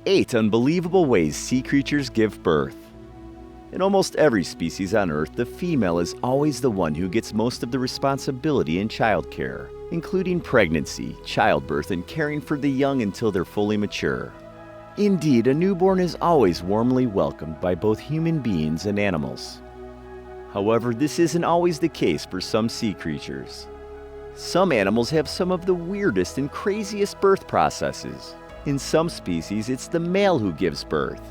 8 unbelievable ways sea creatures give birth. In almost every species on Earth, the female is always the one who gets most of the responsibility in childcare, including pregnancy, childbirth, and caring for the young until they're fully mature. Indeed, a newborn is always warmly welcomed by both human beings and animals. However, this isn't always the case for some sea creatures. Some animals have some of the weirdest and craziest birth processes. In some species, it's the male who gives birth.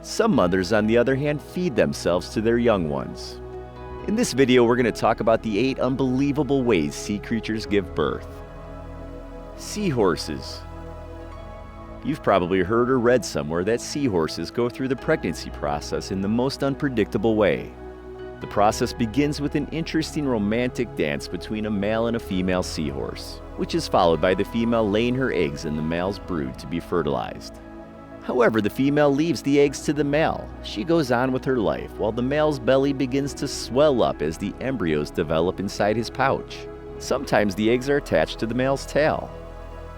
Some mothers, on the other hand, feed themselves to their young ones. In this video, we're going to talk about the 8 unbelievable ways sea creatures give birth. Seahorses. You've probably heard or read somewhere that seahorses go through the pregnancy process in the most unpredictable way. The process begins with an interesting romantic dance between a male and a female seahorse, which is followed by the female laying her eggs in the male's brood to be fertilized. However, the female leaves the eggs to the male. She goes on with her life while the male's belly begins to swell up as the embryos develop inside his pouch. Sometimes the eggs are attached to the male's tail.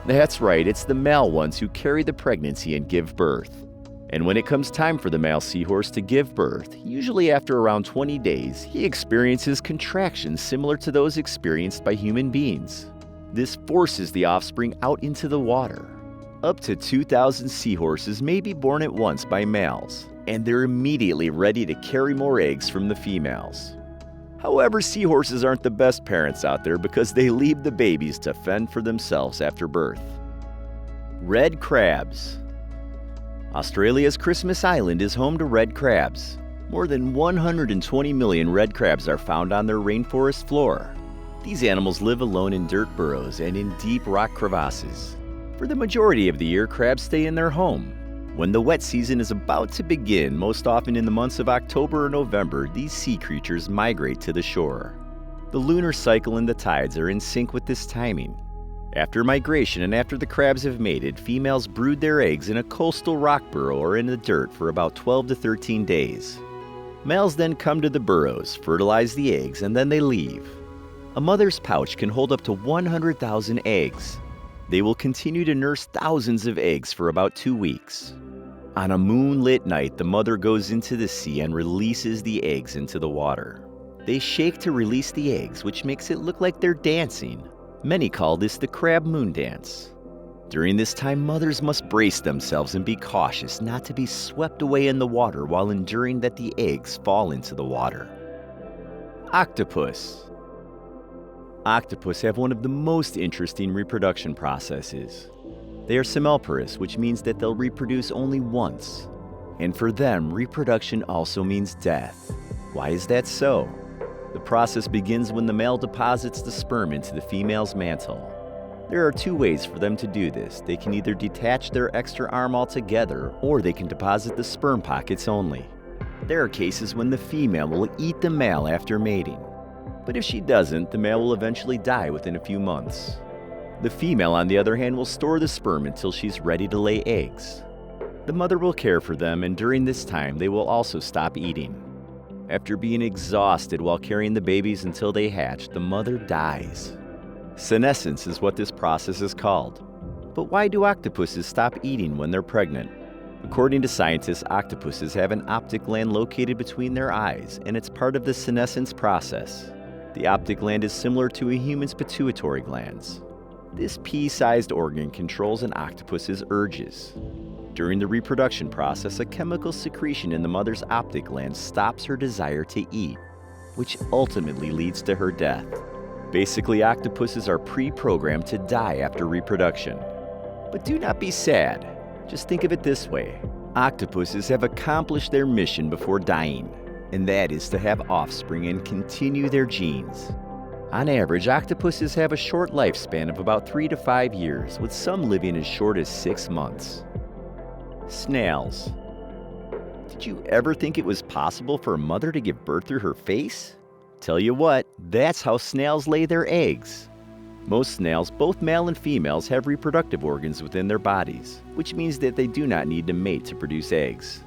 That's right, it's the male ones who carry the pregnancy and give birth. And when it comes time for the male seahorse to give birth, usually after around 20 days, he experiences contractions similar to those experienced by human beings. This forces the offspring out into the water. Up to 2,000 seahorses may be born at once by males, and they're immediately ready to carry more eggs from the females. However, seahorses aren't the best parents out there because they leave the babies to fend for themselves after birth. Red crabs. Australia's Christmas Island is home to red crabs. More than 120 million red crabs are found on their rainforest floor. These animals live alone in dirt burrows and in deep rock crevasses. For the majority of the year, crabs stay in their home. When the wet season is about to begin, most often in the months of October or November, these sea creatures migrate to the shore. The lunar cycle and the tides are in sync with this timing. After migration and after the crabs have mated, females brood their eggs in a coastal rock burrow or in the dirt for about 12 to 13 days. Males then come to the burrows, fertilize the eggs, and then they leave. A mother's pouch can hold up to 100,000 eggs. They will continue to nurse thousands of eggs for about 2 weeks. On a moonlit night, the mother goes into the sea and releases the eggs into the water. They shake to release the eggs, which makes it look like they're dancing. Many call this the crab moon dance. During this time, mothers must brace themselves and be cautious not to be swept away in the water while enduring that the eggs fall into the water. Octopus. Octopus have one of the most interesting reproduction processes. They are simmelparous, which means that they'll reproduce only once. And for them, reproduction also means death. Why is that so? The process begins when the male deposits the sperm into the female's mantle. There are 2 ways for them to do this. They can either detach their extra arm altogether, or they can deposit the sperm pockets only. There are cases when the female will eat the male after mating. But if she doesn't, the male will eventually die within a few months. The female, on the other hand, will store the sperm until she's ready to lay eggs. The mother will care for them, and during this time, they will also stop eating. After being exhausted while carrying the babies until they hatch, the mother dies. Senescence is what this process is called. But why do octopuses stop eating when they're pregnant? According to scientists, octopuses have an optic gland located between their eyes, and it's part of the senescence process. The optic gland is similar to a human's pituitary glands. This pea-sized organ controls an octopus's urges. During the reproduction process, a chemical secretion in the mother's optic gland stops her desire to eat, which ultimately leads to her death. Basically, octopuses are pre-programmed to die after reproduction. But do not be sad. Just think of it this way. Octopuses have accomplished their mission before dying, and that is to have offspring and continue their genes. On average, octopuses have a short lifespan of about 3 to 5 years, with some living as short as 6 months. Snails. Did you ever think it was possible for a mother to give birth through her face? Tell you what, that's how snails lay their eggs. Most snails, both male and females, have reproductive organs within their bodies, which means that they do not need to mate to produce eggs.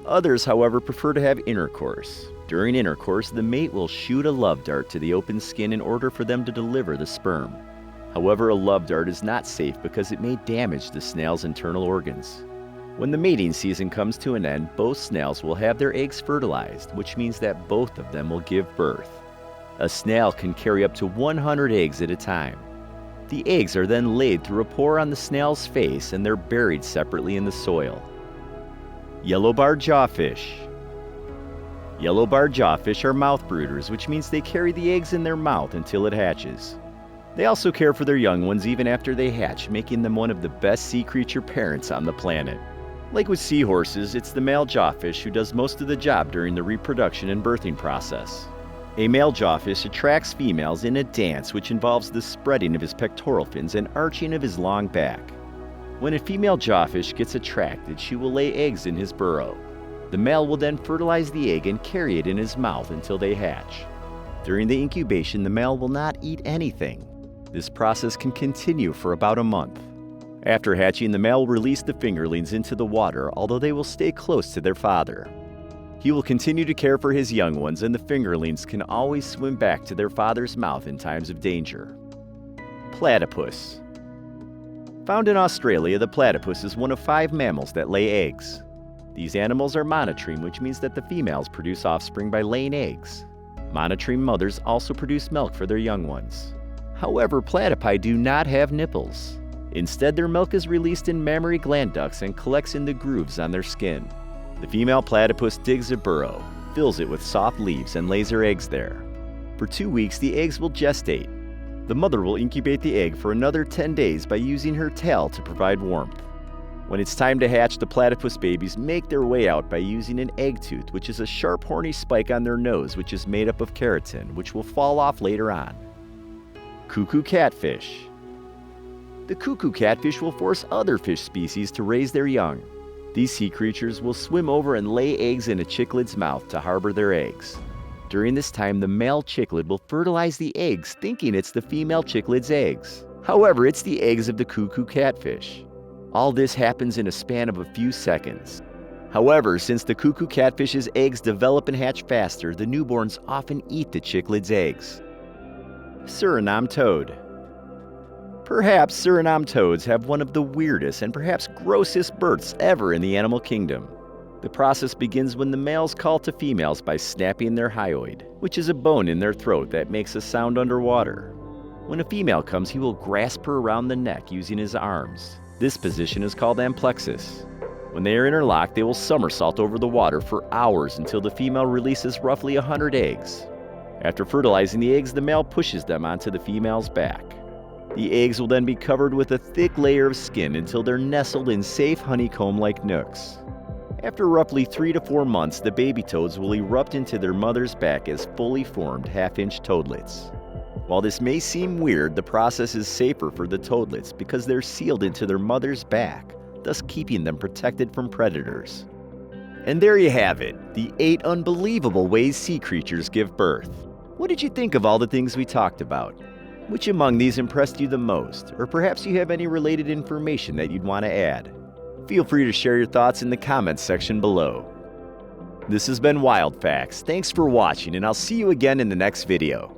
Others, however, prefer to have intercourse. During intercourse, the mate will shoot a love dart to the open skin in order for them to deliver the sperm. However, a love dart is not safe because it may damage the snail's internal organs. When the mating season comes to an end, both snails will have their eggs fertilized, which means that both of them will give birth. A snail can carry up to 100 eggs at a time. The eggs are then laid through a pore on the snail's face and they're buried separately in the soil. Yellowbar jawfish. Yellowbar jawfish are mouth brooders, which means they carry the eggs in their mouth until it hatches. They also care for their young ones even after they hatch, making them one of the best sea creature parents on the planet. Like with seahorses, it's the male jawfish who does most of the job during the reproduction and birthing process. A male jawfish attracts females in a dance which involves the spreading of his pectoral fins and arching of his long back. When a female jawfish gets attracted, she will lay eggs in his burrow. The male will then fertilize the egg and carry it in his mouth until they hatch. During the incubation, the male will not eat anything. This process can continue for about a month. After hatching, the male will release the fingerlings into the water, although they will stay close to their father. He will continue to care for his young ones, and the fingerlings can always swim back to their father's mouth in times of danger. Platypus. Found in Australia, the platypus is one of 5 mammals that lay eggs. These animals are monotreme, which means that the females produce offspring by laying eggs. Monotreme mothers also produce milk for their young ones. However, platypi do not have nipples. Instead, their milk is released in mammary gland ducts and collects in the grooves on their skin. The female platypus digs a burrow, fills it with soft leaves, and lays her eggs there. For 2 weeks, the eggs will gestate. The mother will incubate the egg for another 10 days by using her tail to provide warmth. When it's time to hatch, the platypus babies make their way out by using an egg tooth, which is a sharp horny spike on their nose which is made up of keratin, which will fall off later on. Cuckoo catfish. The cuckoo catfish will force other fish species to raise their young. These sea creatures will swim over and lay eggs in a cichlid's mouth to harbor their eggs. During this time, the male cichlid will fertilize the eggs, thinking it's the female cichlid's eggs. However, it's the eggs of the cuckoo catfish. All this happens in a span of a few seconds. However, since the cuckoo catfish's eggs develop and hatch faster, the newborns often eat the cichlid's eggs. Suriname toad. Perhaps Suriname toads have one of the weirdest and perhaps grossest births ever in the animal kingdom. The process begins when the males call to females by snapping their hyoid, which is a bone in their throat that makes a sound underwater. When a female comes, he will grasp her around the neck using his arms. This position is called amplexus. When they are interlocked, they will somersault over the water for hours until the female releases roughly 100 eggs. After fertilizing the eggs, the male pushes them onto the female's back. The eggs will then be covered with a thick layer of skin until they're nestled in safe honeycomb-like nooks. After roughly 3 to 4 months, the baby toads will erupt into their mother's back as fully formed half-inch toadlets. While this may seem weird, the process is safer for the toadlets because they're sealed into their mother's back, thus keeping them protected from predators. And there you have it, the 8 unbelievable ways sea creatures give birth. What did you think of all the things we talked about? Which among these impressed you the most, or perhaps you have any related information that you'd want to add? Feel free to share your thoughts in the comments section below. This has been WildFacts. Thanks for watching, and I'll see you again in the next video.